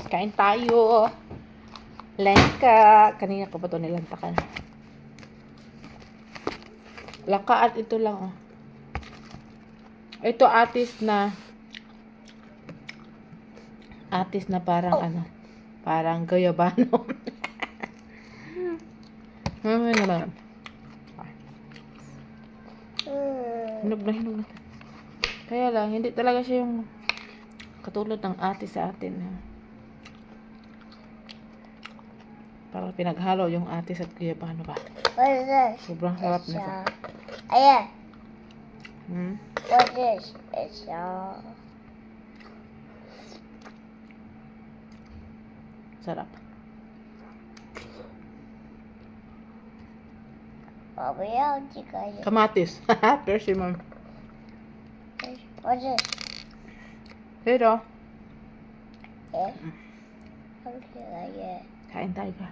Kain tayo. Lengka. Kanina ko ba ito nilantakan? Laka at ito lang, oh. Ito atis na parang parang gayabano. Ano naman? Hinog na. Kaya lang, hindi talaga siya yung katulad ng atis sa atin. Parang pinaghalo yung atis at gayabano ba? What is this? Sobrang sarap nito. Ayan. What is this? It's sarap. Pabayaan jika ya. Kamatis. Persimmon. What is this? Pero, Okay, kain tayo ka.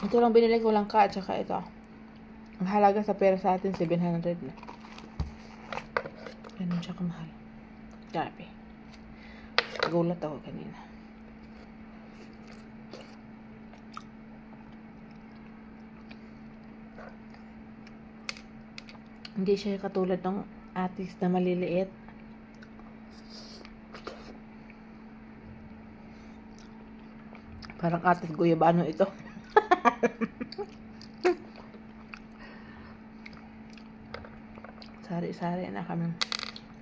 Ito lang binili ko lang ka at saka ito. Ang halaga sa pera sa atin 700 na. Ganun siya kamahal. Grabe. Gulat ako kanina. Hindi siya katulad ng atis na maliliit. Parang atis guyabano ito. Sari-sari na kami.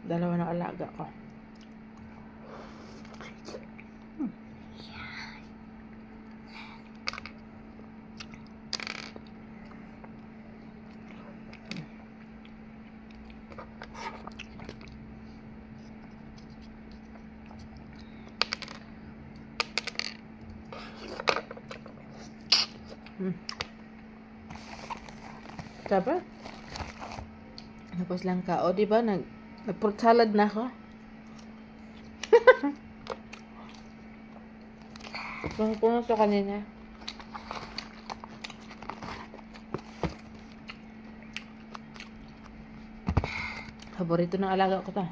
Dalawa na alaga ko. Diba? Tapos lang ka. O, diba? Nag-fruit salad na ako. Puno to kanina. Paborito ng alaga ko to.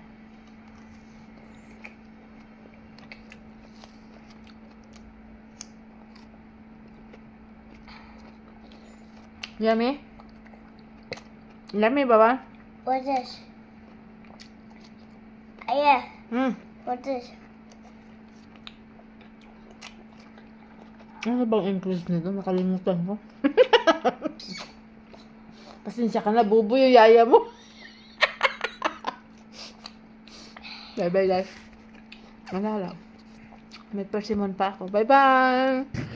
Yummy? Yummy, Baba? What's this? Yeah. What's this? Ano bang English nito? Nakalimutan ko. Pasensya ka na, bubo yung yaya mo. Bye-bye, guys. Malala. May persimmon pa ako. Bye-bye!